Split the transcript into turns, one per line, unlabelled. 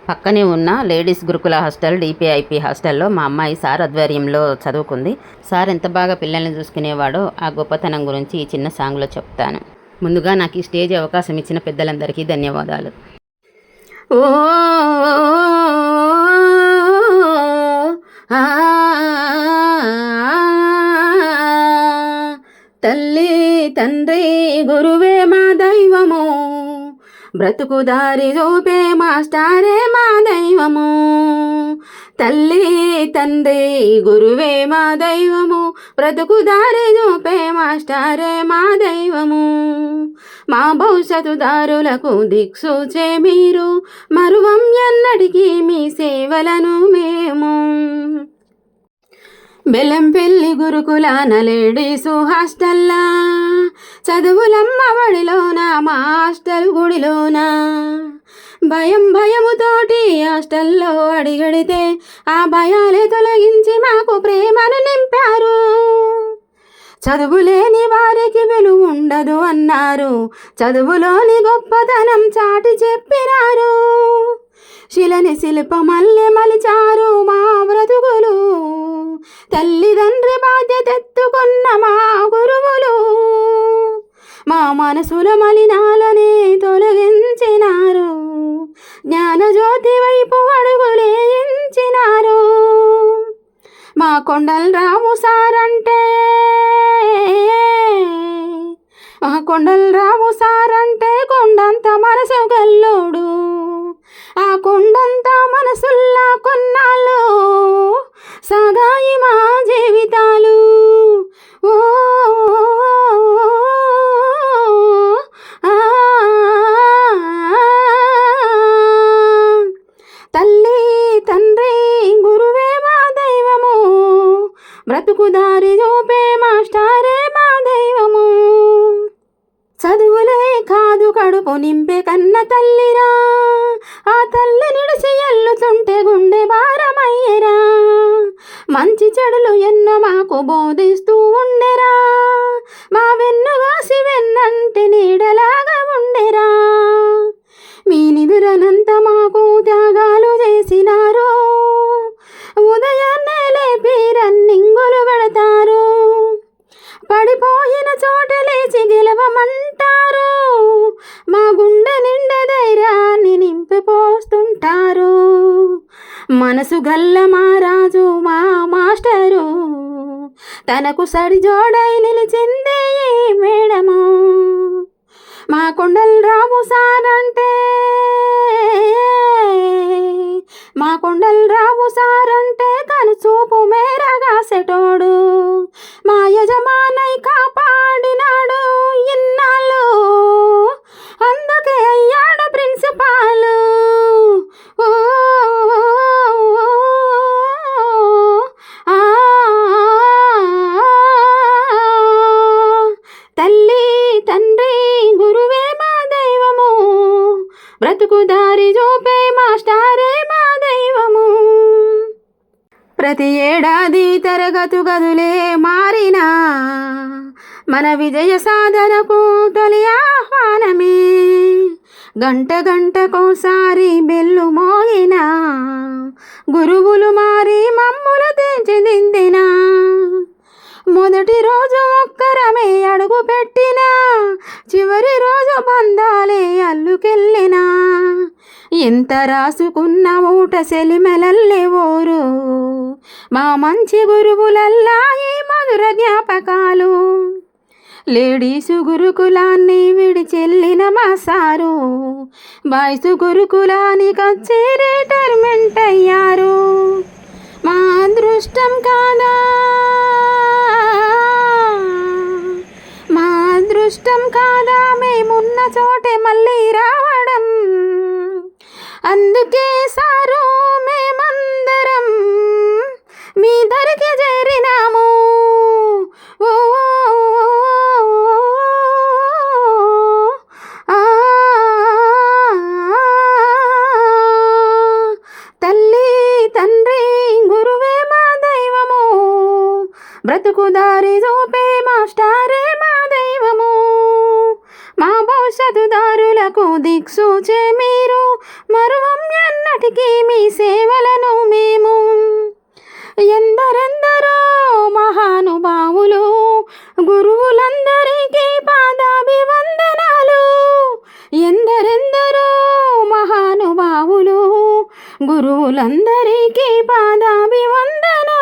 పక్కనే ఉన్న లేడీస్ గురుకుల హాస్టల్ డిపిఐపి హాస్టల్లో మా అమ్మాయి సార్ ఆధ్వర్యంలో చదువుకుంది. సార్ ఎంత బాగా పిల్లల్ని చూసుకునేవాడో ఆ గొప్పతనం గురించి ఈ చిన్న సాంగ్లో చెప్తాను. ముందుగా నాకు ఈ స్టేజ్ అవకాశం ఇచ్చిన పెద్దలందరికీ ధన్యవాదాలు. ఓ తల్లి తండ్రి గురువే మా దైవము, బ్రతుకు దారి చూపే మాస్టారే మా దైవము. తల్లి తండ్రి గురువే మా దైవము, బ్రతుకు దారి చూపే మాస్టారే మా దైవము. మా భవిష్యత్తు దారులకు దిక్సూచే మీరు, మరువం ఎన్నటికీ మీ సేవలను మేము. బెల్లంపల్లి గురుకులాన లేడీసు హాస్టల్లా, చదువులమ్మ బడిలోన మా హాస్టల్ గుడిలోన. భయముతోటి హాస్టల్లో అడిగడితే ఆ భయాలే తొలగించి మాకు ప్రేమను నింపారు. చదువులేని వారికి విలువ ఉండదు అన్నారు, చదువులోని గొప్పతనం చాటి చెప్పినారు. శిలని శిల్పమల్లె మలిచారు మా బ్రతుకులు, తల్లిదండ్రి బాధ్యత ఎత్తుకున్న మా గురువులు. మా మనసుల మలినాలనే తొలగించినారు, జ్ఞానజ్యోతి వైపు అడుగులేయించినారు. మా కొండలరావు సారంటే కొండంత మనసు గల్లోడు, ఆ కొండంత మనసుల్లా కొన్నాళ్ళు సాగాయి మా జీవితాలు. ఓ తల్లి తండ్రి గురువే మా దైవము, బ్రతుకు దారి చూపే మాస్టారే మా దైవము. చదువులే కాదు కడుపు నింపే కన్న తల్లిరా, ఆ తల్లి నిడిసి ఎల్లుతుంటే గుండె భారమయ్యరా. మంచి చెడులు ఎన్నో మాకు బోధిస్తూ ఉండెరా, మా వెన్నుగాసి వెన్నంటి నీడలాగా ఉండెరా. మీ నిదురనంత మాకు త్యాగాలు చేసినారు, ఉదయాన్నే లేపి రన్నింగులు పెడతారు. పడిపోయిన చోట లేచి గెలవమంటారు, మా గుండె నిండా ధైర్యాన్ని నింపిపోస్తుంటారు. మనసు గల్ల మారాజు మా మాస్టరు, తనకు సడిజోడై నిలిచిందే ఈ మేడము. మా కొండలరావు సారంటే కనుచూపు మేరగాసెటోడు, మా యజమానై కాపాడినాడు ఇన్నాళ్ళు, అందుకే అయ్యాడు ప్రిన్సిపాల్. తల్లి తండ్రి గురువే మా దైవము, బ్రతుకు దారి చూపే మాస్టారే మా దైవము. ప్రతి ఏడాది తరగతి గదులే మారినా మన విజయ సాధనకు తొలి ఆహ్వానమే. గంటకోసారి బెల్లు మోగినా గురువులు మారి మమ్ములు తీర్చిదిద్దినా. మొదటి రోజు ఒక్కరమే అడుగు పెట్టినా, చివరి రోజు బంధాలే అల్లుకెళ్ళినా. ఎంత రాసుకున్న ఊట సెలిమెలల్లే ఊరు, మా మంచి గురువులల్లా ఈ మధుర జ్ఞాపకాలు. లేడీసు గురుకులాన్ని విడిచెల్లిన మా సారు, బాయ్సు గురుకులానికొచ్చి రిటైర్మెంట్ అయ్యారు. మా అదృష్టం కాదా, మేమున్న చోటే మళ్ళీ రావడం. అందుకే సారు మేమందరం మీ దరికి చేరినాము. ఓ తల్లి తండ్రి గురువే మా దైవము, బ్రతుకు దారి చూపే మాస్టారే మా దైవము. మా భవిష్యత్తు దారులకు దిక్సూచే మీరు, మరువం ఎన్నటికీ సేవలను మేము. ఎందరెందరో మహానుభావులు గురువులందరికీ పాదాభివందనాలు. ఎందరెందరో మహానుభావులు గురువులందరికీ పాదాభివందనాలు.